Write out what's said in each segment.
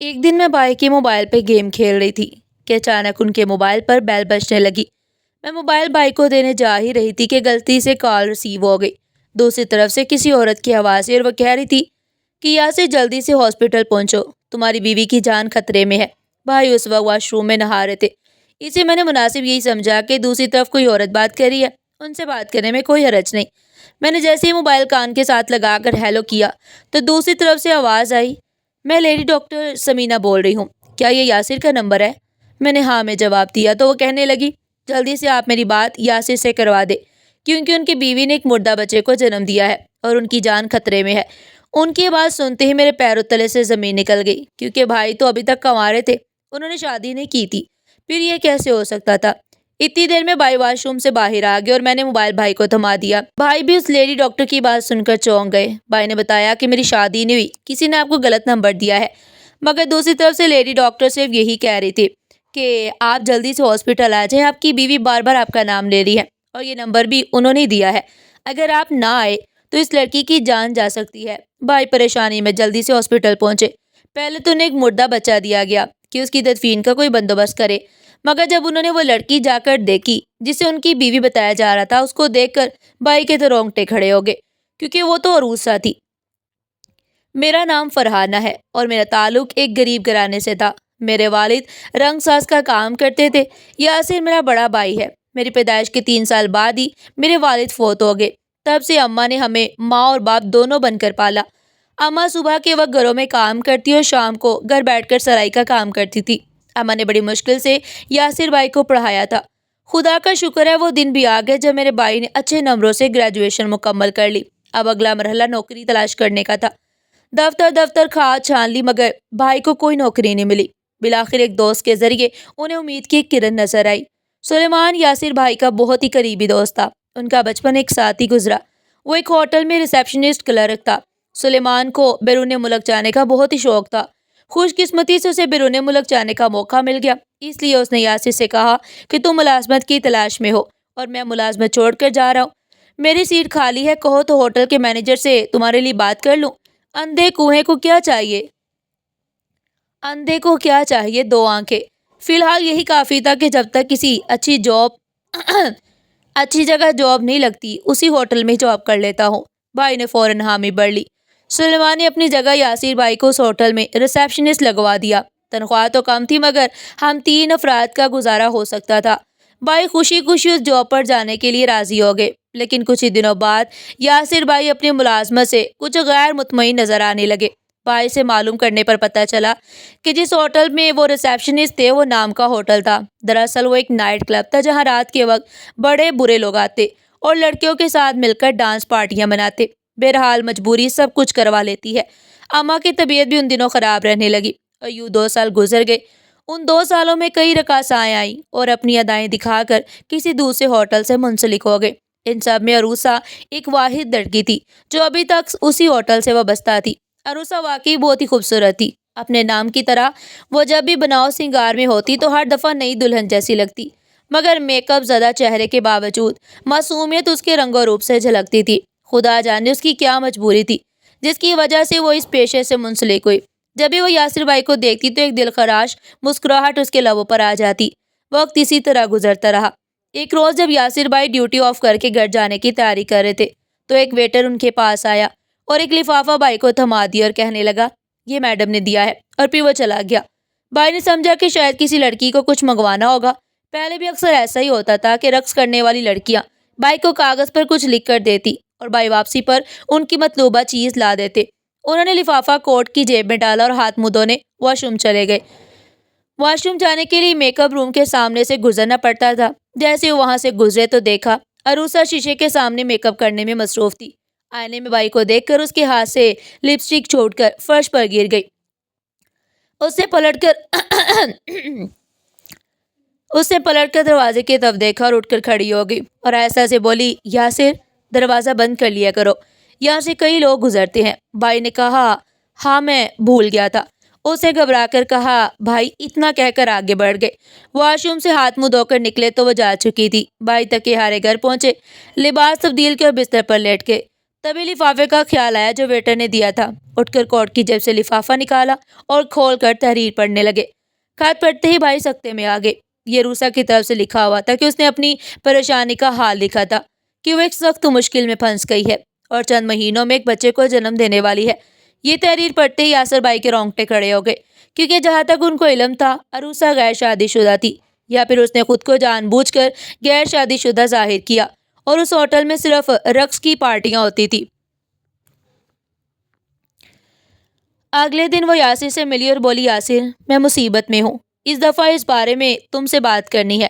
ایک دن میں بھائی کے موبائل پہ گیم کھیل رہی تھی کہ اچانک ان کے موبائل پر بیل بجنے لگی۔ میں موبائل بھائی کو دینے جا ہی رہی تھی کہ غلطی سے کال ریسیو ہو گئی۔ دوسری طرف سے کسی عورت کی آواز ہے اور وہ کہہ رہی تھی کہ یہاں سے جلدی سے ہاسپٹل پہنچو، تمہاری بیوی کی جان خطرے میں ہے۔ بھائی اس وقت واش روم میں نہا رہے تھے، اسے میں نے مناسب یہی سمجھا کہ دوسری طرف کوئی عورت بات کر رہی ہے، ان سے بات کرنے میں کوئی حرج نہیں۔ میں نے جیسے ہی موبائل کان کے ساتھ لگا کر ہیلو کیا تو دوسری طرف سے آواز آئی، میں لیڈی ڈاکٹر سمینا بول رہی ہوں، کیا یہ یاسر کا نمبر ہے؟ میں نے ہاں میں جواب دیا تو وہ کہنے لگی، جلدی سے آپ میری بات یاسر سے کروا دے، کیونکہ ان کی بیوی نے ایک مردہ بچے کو جنم دیا ہے اور ان کی جان خطرے میں ہے۔ ان کی بات سنتے ہی میرے پیروں تلے سے زمین نکل گئی، کیونکہ بھائی تو ابھی تک کنوارے تھے، انہوں نے شادی نہیں کی تھی، پھر یہ کیسے ہو سکتا تھا؟ اتنی دیر میں بھائی واش روم سے باہر آ گئے اور میں نے موبائل بھائی کو تھما دیا۔ بھائی بھی اس لیڈی ڈاکٹر کی بات سن کر چونک گئے۔ بھائی نے بتایا کہ میری شادی نہیں ہوئی، کسی نے آپ کو غلط نمبر دیا ہے، مگر دوسری طرف سے لیڈی ڈاکٹر صرف یہی کہہ رہی تھی کہ آپ جلدی سے ہاسپٹل آ جائیں، آپ کی بیوی بار بار آپ کا نام لے رہی ہے اور یہ نمبر بھی انہوں نے دیا ہے، اگر آپ نہ آئے تو اس لڑکی کی جان جا سکتی ہے۔ بھائی پریشانی میں جلدی سے ہاسپٹل پہنچے۔ پہلے تو انہیں ایک مردہ بچہ دیا گیا کہ اس کی تدفین کا کوئی بندوبست کرے، مگر جب انہوں نے وہ لڑکی جا کر دیکھی جسے ان کی بیوی بتایا جا رہا تھا، اس کو دیکھ کر بھائی کے تو رونگٹے کھڑے ہو گئے، کیونکہ وہ تو عروسہ تھی۔ میرا نام فرحانہ ہے اور میرا تعلق ایک غریب گھرانے سے تھا۔ میرے والد رنگ ساز کا کام کرتے تھے۔ یاسر میرا بڑا بھائی ہے۔ میری پیدائش کے 3 سال بعد ہی میرے والد فوت ہو گئے۔ تب سے اماں نے ہمیں ماں اور باپ دونوں بن کر پالا۔ اماں صبح کے وقت گھروں میں کام کرتی اور شام کو گھر بیٹھ کر سرائی کا کام کرتی تھی۔ اماں نے بڑی مشکل سے یاسر بھائی کو پڑھایا تھا۔ خدا کا شکر ہے وہ دن بھی آ گئے جب میرے بھائی نے اچھے نمبروں سے گریجویشن مکمل کر لی۔ اب اگلا مرحلہ نوکری تلاش کرنے کا تھا۔ دفتر کھاد چھان لی، مگر بھائی کو کوئی نوکری نہیں ملی۔ بالآخر ایک دوست کے ذریعے انہیں امید کی ایک کرن نظر آئی۔ سلیمان یاسر بھائی کا بہت ہی قریبی دوست تھا۔ ان کا بچپن ایک ساتھ ہی گزرا۔ وہ ایک ہوٹل میں ریسیپشنسٹ کلرک تھا۔ سلیمان کو بیرون ملک جانے کا بہت ہی شوق تھا۔ خوش قسمتی سے اسے بیرون ملک جانے کا موقع مل گیا، اس لیے اس نے یاسر سے کہا کہ تم ملازمت کی تلاش میں ہو اور میں ملازمت چھوڑ کر جا رہا ہوں، میری سیٹ خالی ہے، کہو تو ہوٹل کے مینیجر سے تمہارے لیے بات کر لوں۔ اندھے کوہے کو کیا چاہیے؟ اندھے کو کیا چاہیے؟ 2 آنکھیں۔ فی الحال یہی کافی تھا کہ جب تک کسی اچھی جگہ جاب نہیں لگتی، اسی ہوٹل میں جاب کر لیتا ہوں۔ بھائی نے فوراً حامی بھر لی۔ سلیمان نے اپنی جگہ یاسر بھائی کو اس ہوٹل میں ریسیپشنسٹ لگوا دیا۔ تنخواہ تو کم تھی، مگر ہم 3 افراد کا گزارا ہو سکتا تھا۔ بھائی خوشی خوشی اس جاب پر جانے کے لیے راضی ہو گئے، لیکن کچھ ہی دنوں بعد یاسر بھائی اپنی ملازمت سے کچھ غیر مطمئن نظر آنے لگے۔ بھائی سے معلوم کرنے پر پتہ چلا کہ جس ہوٹل میں وہ ریسیپشنسٹ تھے وہ نام کا ہوٹل تھا۔ دراصل وہ ایک نائٹ کلب تھا جہاں رات کے وقت بڑے برے لوگ آتے اور لڑکیوں کے ساتھ مل کر ڈانس پارٹیاں مناتے۔ بہرحال مجبوری سب کچھ کروا لیتی ہے۔ اماں کی طبیعت بھی ان دنوں خراب رہنے لگی اور یوں 2 سال گزر گئے۔ ان 2 سالوں میں کئی رقاصائیں آئیں اور اپنی ادائیں دکھا کر کسی دوسرے ہوٹل سے منسلک ہو گئے۔ ان سب میں عروسہ ایک واحد لڑکی تھی جو ابھی تک اسی ہوٹل سے وابستہ تھی۔ عروسہ واقعی بہت ہی خوبصورت تھی۔ اپنے نام کی طرح وہ جب بھی بناؤ سنگار میں ہوتی تو ہر دفعہ نئی دلہن جیسی لگتی، مگر میک اپ زدہ چہرے کے باوجود معصومیت اس کے رنگ و روپ سے جھلکتی تھی۔ خدا جانے اس کی کیا مجبوری تھی جس کی وجہ سے وہ اس پیشے سے منسلک ہوئی۔ جب بھی وہ یاسر بھائی کو دیکھتی تو ایک دلخراش مسکراہٹ اس کے لبوں پر آ جاتی۔ وقت اسی طرح گزرتا رہا۔ ایک روز جب یاسر بھائی ڈیوٹی آف کر کے گھر جانے کی تیاری کر رہے تھے تو ایک ویٹر ان کے پاس آیا اور ایک لفافہ بھائی کو تھما دیا اور کہنے لگا، یہ میڈم نے دیا ہے، اور پھر وہ چلا گیا۔ بھائی نے سمجھا کہ شاید کسی لڑکی کو کچھ منگوانا ہوگا۔ پہلے بھی اکثر ایسا ہی ہوتا تھا کہ رقص کرنے والی لڑکیاں بھائی کو کاغذ پر کچھ لکھ کر دیتی اور بھائی واپسی پر ان کی مطلوبہ چیز لا دیتے۔ انہوں نے لفافہ کوٹ کی جیب میں ڈالا اور ہاتھ منہ دھونے واش روم چلے گئے۔ واش روم جانے کے لیے میک اپ روم کے سامنے سے گزرنا پڑتا تھا۔ جیسے وہ وہاں سے گزرے تو دیکھا عروسہ شیشے کے سامنے میک اپ کرنے میں مصروف تھی۔ آئینے میں بھائی کو دیکھ کر اس کے ہاتھ سے لپسٹک چھوٹ کر فرش پر گر گئی۔ اس نے پلٹ کر دروازے کی طرف دیکھا اور اٹھ کر کھڑی ہو گئی اور ایسا سے بولی، یاسر دروازہ بند کر لیا کرو، یہاں سے کئی لوگ گزرتے ہیں۔ بھائی نے کہا، ہاں میں بھول گیا تھا۔ اس نے گھبرا کر کہا، بھائی اتنا کہہ کر آگے بڑھ گئے۔ واش روم سے ہاتھ منہ دھو کر نکلے تو وہ جا چکی تھی۔ بھائی تکے ہارے گھر پہنچے، لباس تبدیل کر بستر پر لیٹ گئے۔ تبھی لفافے کا خیال آیا جو ویٹر نے دیا تھا۔ اٹھ کر کوٹ کی جیب سے لفافہ نکالا اور کھول کر تحریر پڑھنے لگے۔ خط پڑھتے ہی بھائی سکتے میں آ گئے۔ یہ روسا کی طرف سے لکھا ہوا تھا کہ اس نے اپنی پریشانی کا حال لکھا تھا کہ وہ ایک سخت مشکل میں پھنس گئی ہے اور چند مہینوں میں ایک بچے کو جنم دینے والی ہے۔ یہ تحریر پڑھتے ہی یاسر بھائی کے رونگٹے کھڑے ہو گئے، کیونکہ جہاں تک ان کو علم تھا عروسا غیر شادی شدہ تھی، یا پھر اس نے خود کو جان بوجھ کر غیر شادی شدہ ظاہر کیا، اور اس ہوٹل میں صرف رقص کی پارٹیاں ہوتی تھی۔ اگلے دن وہ یاسر سے ملی اور بولی، یاسر میں مصیبت میں ہوں، اس دفعہ اس بارے میں تم سے بات کرنی ہے۔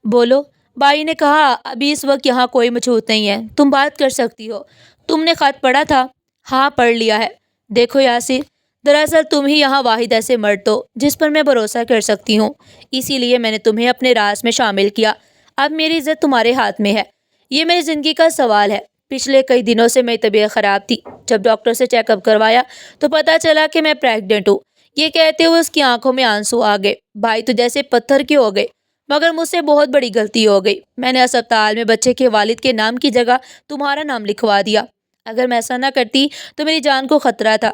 بولو۔ بھائی نے کہا، ابھی اس وقت یہاں کوئی مچھوت نہیں ہے، تم بات کر سکتی ہو۔ تم نے خط پڑھا تھا؟ ہاں پڑھ لیا ہے۔ دیکھو یاسر، دراصل تم ہی یہاں واحد ایسے مرد ہو جس پر میں بھروسہ کر سکتی ہوں، اسی لیے میں نے تمہیں اپنے راز میں شامل کیا۔ اب میری عزت تمہارے ہاتھ میں ہے، یہ میری زندگی کا سوال ہے۔ پچھلے کئی دنوں سے میری طبیعت خراب تھی، جب ڈاکٹر سے چیک اپ کروایا تو پتہ چلا کہ میں پریگننٹ ہوں۔ یہ کہتے ہوئے اس کی آنکھوں میں آنسو آ گئے۔ بھائی تو جیسے پتھر کے ہو گئے، مگر مجھ سے بہت بڑی غلطی ہو گئی، میں نے اسپتال میں بچے کے والد کے نام کی جگہ تمہارا نام لکھوا دیا۔ اگر میں ایسا نہ کرتی تو میری جان کو خطرہ تھا۔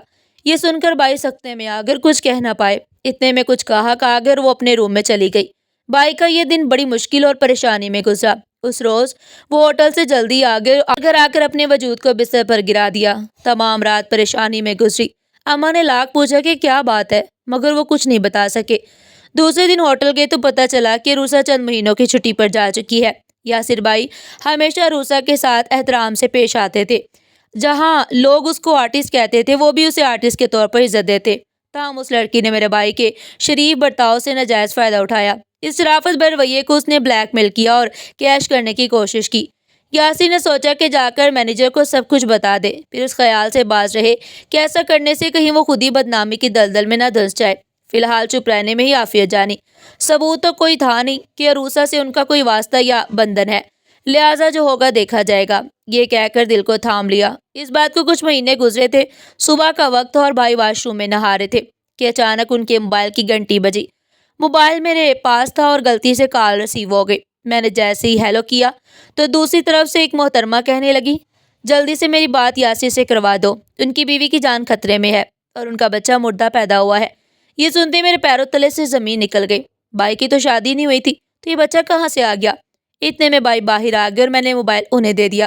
یہ سن کر بھائی سکتے میں اگر کچھ کہہ نہ پائے، اتنے میں کچھ کہا اگر وہ اپنے روم میں چلی گئی۔ بھائی کا یہ دن بڑی مشکل اور پریشانی میں گزرا۔ اس روز وہ ہوٹل سے جلدی آ کر اپنے وجود کو بستر پر گرا دیا۔ تمام رات پریشانی میں گزری۔ اماں نے لاکھ پوچھا کہ کیا بات ہے، مگر وہ کچھ نہیں بتا سکے۔ دوسرے دن ہوٹل گئے تو پتہ چلا کہ روسا چند مہینوں کی چھٹی پر جا چکی ہے۔ یاسر بھائی ہمیشہ روسا کے ساتھ احترام سے پیش آتے تھے، جہاں لوگ اس کو آرٹسٹ کہتے تھے وہ بھی اسے آرٹسٹ کے طور پر عزت دیتے۔ تاہم اس لڑکی نے میرے بھائی کے شریف برتاؤ سے ناجائز فائدہ اٹھایا۔ اس شرافت بھر رویے کو اس نے بلیک میل کیا اور کیش کرنے کی کوشش کی۔ یاسر نے سوچا کہ جا کر مینیجر کو سب کچھ بتا دے، پھر اس خیال سے باز رہے کہ ایسا کرنے سے کہیں وہ خود ہی بدنامی کی دلدل میں نہ دھنس جائے۔ فی الحال چپ رہنے میں ہی عافیت جانی۔ ثبوت تو کوئی تھا نہیں کہ عروسا سے ان کا کوئی واسطہ یا بندھن ہے، لہٰذا جو ہوگا دیکھا جائے گا، یہ کہہ کر دل کو تھام لیا۔ اس بات کو کچھ مہینے گزرے تھے۔ صبح کا وقت اور بھائی واش روم میں نہا رہے تھے کہ اچانک ان کے موبائل کی گھنٹی بجی۔ موبائل میرے پاس تھا اور غلطی سے کال ریسیو ہو گئی۔ میں نے جیسے ہی ہیلو کیا تو دوسری طرف سے ایک محترمہ کہنے لگی، جلدی سے میری بات یاسر سے کروا دو، ان کی بیوی کی جان خطرے میں ہے اور ان کا بچہ مردہ پیدا ہوا ہے۔ یہ سنتے میرے پیروں تلے سے زمین نکل گئی۔ بھائی کی تو شادی نہیں ہوئی تھی تو یہ بچہ کہاں سے آ گیا؟ اتنے میں بھائی باہر آ گئے اور میں نے موبائل انہیں دے دیا۔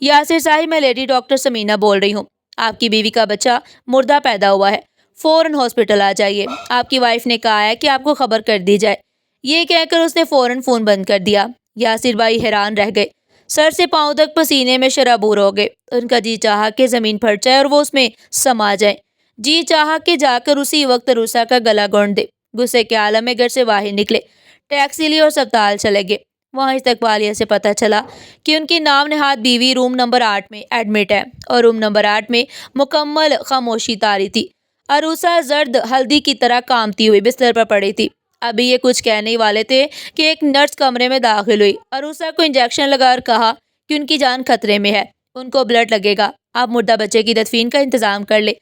یاسر صاحب، میں لیڈی ڈاکٹر سمینہ بول رہی ہوں، آپ کی بیوی کا بچہ مردہ پیدا ہوا ہے، فوراً ہاسپٹل آ جائیے، آپ کی وائف نے کہا ہے کہ آپ کو خبر کر دی جائے۔ یہ کہہ کر اس نے فوراً فون بند کر دیا۔ یاسر بھائی حیران رہ گئے، سر سے پاؤں تک پسینے میں شرابور ہو گئے۔ ان کا جی چاہا کہ زمین پھٹ جائے اور وہ اس میں سما جائے، جی چاہا کہ جا کر اسی وقت عروسا کا گلا گھونٹ دے۔ غصے کے عالم میں گھر سے باہر نکلے، ٹیکسی لی اور اسپتال چلے گئے۔ وہاں استقبالیہ سے پتہ چلا کہ ان کی نام نہاد بیوی روم نمبر 8 میں ایڈمٹ ہے اور روم نمبر 8 میں مکمل خاموشی طاری تھی۔ عروسا زرد ہلدی کی طرح کامتی ہوئی بستر پر پڑی تھی۔ ابھی یہ کچھ کہنے ہی والے تھے کہ ایک نرس کمرے میں داخل ہوئی۔ عروسا کو انجیکشن لگا کر کہا کہ ان کی جان خطرے میں ہے، ان کو بلڈ لگے گا، آپ مردہ بچے کی تدفین کا انتظام کر لیں،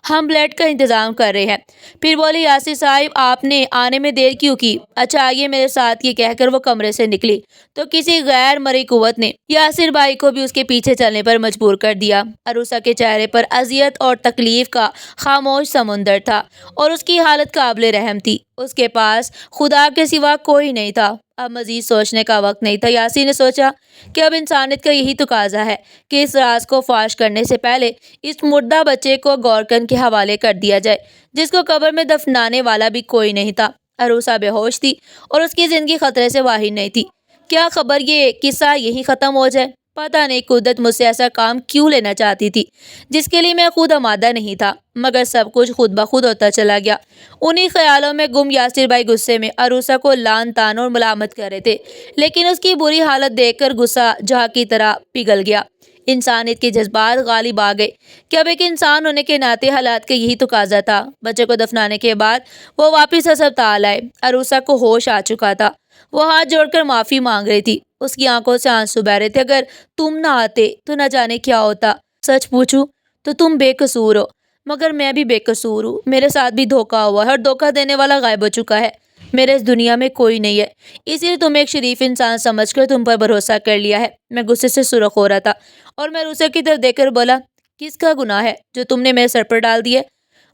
ہم بلڈ کا انتظام کر رہے ہیں۔ پھر بولی، یاسر صاحب آپ نے آنے میں دیر کیوں کی؟ اچھا آئیے میرے ساتھ، یہ کہہ کر وہ کمرے سے نکلی تو کسی غیر مرئی قوت نے یاسر بھائی کو بھی اس کے پیچھے چلنے پر مجبور کر دیا۔ عروسا کے چہرے پر اذیت اور تکلیف کا خاموش سمندر تھا اور اس کی حالت قابل رحم تھی۔ اس کے پاس خدا کے سوا کوئی نہیں تھا۔ اب مزید سوچنے کا وقت نہیں تھا۔ یاسر نے سوچا کہ اب انسانیت کا یہی تقاضا ہے کہ اس راز کو فاش کرنے سے پہلے اس مردہ بچے کو گورکن کے حوالے کر دیا جائے، جس کو قبر میں دفنانے والا بھی کوئی نہیں تھا۔ عروسا بے ہوش تھی اور اس کی زندگی خطرے سے باہر نہیں تھی۔ کیا خبر یہ قصہ یہی ختم ہو جائے؟ پتہ نہیں قدرت مجھ سے ایسا کام کیوں لینا چاہتی تھی جس کے لیے میں خود آمادہ نہیں تھا، مگر سب کچھ خود بخود ہوتا چلا گیا۔ انہی خیالوں میں گم یاسر بھائی غصے میں عروسا کو لعن طعن اور ملامت کر رہے تھے، لیکن اس کی بری حالت دیکھ کر غصہ جہاں کی طرح پگھل گیا۔ انسانیت کے جذبات غالب آ گئے کہ اب ایک انسان ہونے کے ناطے حالات کا یہی تقاضا تھا۔ بچے کو دفنانے کے بعد وہ واپس اسپتال آئے۔ عروسا کو ہوش آ چکا تھا، وہ ہاتھ جوڑ کر معافی مانگ رہی تھی، اس کی آنکھوں سے آنسو بہہ رہے تھے۔ اگر تم نہ آتے تو نہ جانے کیا ہوتا، سچ پوچھوں تو تم بے قصور ہو، مگر میں بھی بے قصور ہوں، میرے ساتھ بھی دھوکا ہوا ہے اور دھوکا دینے والا غائب ہو چکا ہے، میرے اس دنیا میں کوئی نہیں ہے، اسی لیے تم ایک شریف انسان سمجھ کر تم پر بھروسہ کر لیا ہے۔ میں غصے سے سرخ ہو رہا تھا اور میں عروسا کی طرف دیکھ کر بولا، کس کا گناہ ہے جو تم نے میرے سر پر ڈال دی ہے؟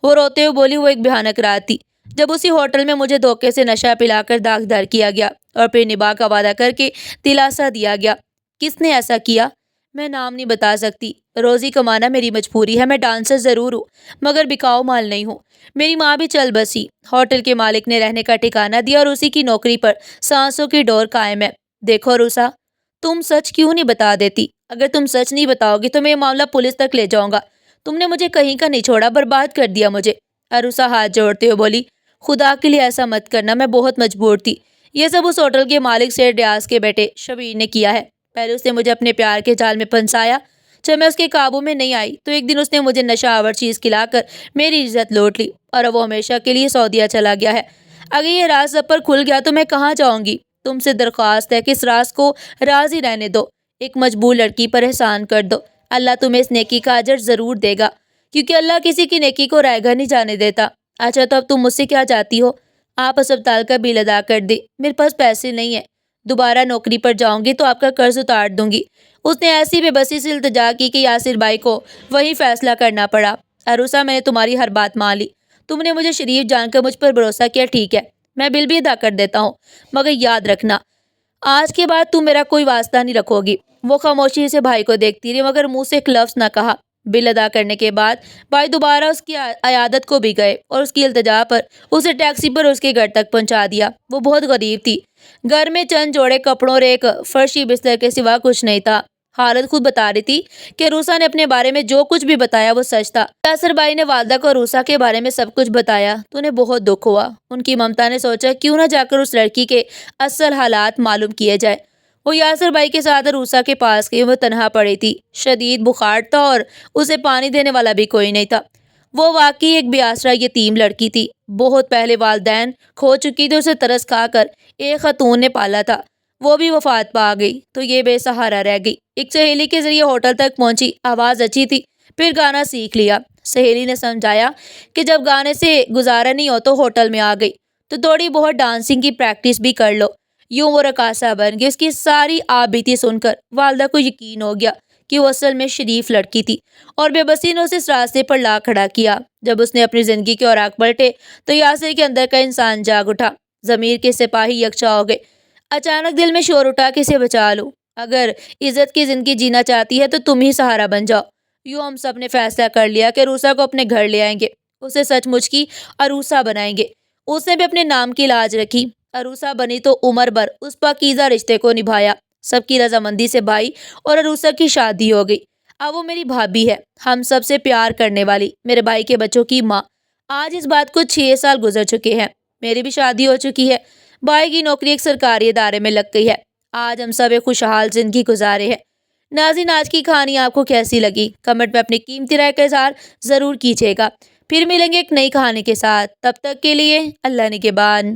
وہ روتے ہوئے بولی، وہ ایک بھیانک رات تھی جب اسی ہوٹل میں مجھے دھوکے سے نشہ پلا کر داغدار کیا گیا اور پھر نباہ کا وعدہ کر کے دلاسا دیا گیا۔ کس نے ایسا کیا؟ میں نام نہیں بتا سکتی۔ روزی کمانا میری مجبوری ہے۔ میں ڈانسر ضرور ہوں مگر بکاؤ مال نہیں ہوں۔ میری ماں بھی چل بسی۔ ہوٹل کے مالک نے رہنے کا ٹھکانہ دیا اور اسی کی نوکری پر سانسوں کی ڈور قائم ہے۔ دیکھو روسا، تم سچ کیوں نہیں بتا دیتی؟ اگر تم سچ نہیں بتاؤ گی تو میں یہ معاملہ پولیس تک لے جاؤں گا۔ تم نے مجھے کہیں کا نہیں چھوڑا، برباد کر دیا مجھے۔ عروسا ہاتھ جوڑتے ہوئے بولی، خدا کے لیے ایسا مت کرنا، میں بہت مجبور تھی۔ یہ سب اس ہوٹل کے مالک سے ڈیاس کے بیٹے شبیر نے کیا ہے۔ پہلے اس نے مجھے اپنے پیار کے جال میں پھنسایا۔ جب میں اس کے قابو میں نہیں آئی تو ایک دن اس نے مجھے نشہ آور چیز کھلا کر میری عزت لوٹ لی اور اب وہ ہمیشہ کے لیے سعودیہ چلا گیا ہے۔ اگر یہ راز سب پر کھل گیا تو میں کہاں جاؤں گی؟ تم سے درخواست ہے کہ اس راز کو راز ہی رہنے دو۔ ایک مجبور لڑکی پر احسان کر دو، اللہ تمہیں اس نیکی کا اجر ضرور دے گا، کیونکہ اللہ کسی کی نیکی کو رائیگاں نہیں جانے دیتا۔ اچھا تو اب تم مجھ سے کیا چاہتی ہو؟ آپ اسپتال کا بل ادا کر دیں۔ میرے پاس پیسے نہیں ہیں۔ دوبارہ نوکری پر جاؤں گی تو آپ کا قرض اتار دوں گی۔ اس نے ایسی بے بسی سے التجا کی کہ یاسر بھائی کو وہی فیصلہ کرنا پڑا۔ عروسا، میں نے تمہاری ہر بات مان لی۔ تم نے مجھے شریف جان کر مجھ پر بھروسہ کیا، ٹھیک ہے، میں بل بھی ادا کر دیتا ہوں، مگر یاد رکھنا آج کے بعد تم میرا کوئی واسطہ نہیں رکھو گی۔ وہ خاموشی سے بھائی کو دیکھتی رہی مگر منہ سے ایک لفظ نہ کہا۔ بل ادا کرنے کے بعد بھائی دوبارہ اس کی عیادت کو بھی گئے اور اس کی التجا پر اسے ٹیکسی پر اس کے گھر تک پہنچا دیا۔ وہ بہت غریب تھی۔ گھر میں چند جوڑے کپڑوں اور ایک فرشی بستر کے سوا کچھ نہیں تھا۔ حالت خود بتا رہی تھی کہ عروسا نے اپنے بارے میں جو کچھ بھی بتایا وہ سچ تھا۔ یاسر بھائی نے والدہ کو عروسا کے بارے میں سب کچھ بتایا تو انہیں بہت دکھ ہوا۔ ان کی ممتا نے سوچا کیوں نہ جا کر اس لڑکی کے اصل حالات معلوم کیے جائے۔ وہ یاسر بھائی کے ساتھ عروسا کے پاس گئی۔ وہ تنہا پڑی تھی، شدید بخار تھا اور اسے پانی دینے والا بھی کوئی نہیں تھا۔ وہ واقعی ایک بے آسرا یتیم لڑکی تھی۔ بہت پہلے والدین کھو چکی تھی، اسے ترس کھا کر ایک خاتون نے پالا تھا، وہ بھی وفات پا گئی تو یہ بے سہارا رہ گئی۔ ایک سہیلی کے ذریعے ہوٹل تک پہنچی، آواز اچھی تھی، پھر گانا سیکھ لیا۔ سہیلی نے سمجھایا کہ جب گانے سے گزارا نہیں ہو تو ہوٹل میں آ گئی تو تھوڑی بہت ڈانسنگ کی پریکٹس بھی کر لو۔ یوں وہ رقاصہ بن گئی۔ اس کی ساری آپ بیتی سن کر والدہ کو یقین ہو گیا کہ وہ اصل میں شریف لڑکی تھی اور بے بسی نے اسے اس راستے پر لا کھڑا کیا۔ جب اس نے اپنی زندگی کے اوراق پلٹے تو یاسر کے اندر کا انسان جاگ اٹھا۔ ضمیر کے سپاہی یکجا ہو گئے۔ اچانک دل میں شور اٹھا کہ اسے بچا لوں۔ اگر عزت کی زندگی جینا چاہتی ہے تو تم ہی سہارا بن جاؤ۔ یوں ہم سب نے فیصلہ کر لیا کہ عروسا کو اپنے گھر لے آئیں گے، اسے سچ مچ کی عروسا بنائیں گے۔ اس نے بھی اپنے نام کی لاج رکھی۔ عروسا بنی تو عمر بھر اس پاکیزہ رشتے کو نبھایا۔ سب کی رضامندی سے بھائی اور عروسا کی شادی ہو گئی۔ اب وہ میری بھابھی ہے، ہم سب سے پیار کرنے والی، میرے بھائی کے بچوں کی ماں۔ آج اس بات کو 6 سال گزر چکے ہیں۔ میری بھی شادی ہو چکی ہے، بھائی کی نوکری ایک سرکاری ادارے میں لگ گئی ہے۔ آج ہم سب ایک خوشحال زندگی گزارے ہیں۔ ناظرین، آج کی کہانی آپ کو کیسی لگی؟ کمنٹ میں اپنی قیمتی رائے کا اظہار ضرور کیجیے گا۔ پھر ملیں گے ایک نئی کہانی کے ساتھ، تب تک کے لیے اللہ نگہبان۔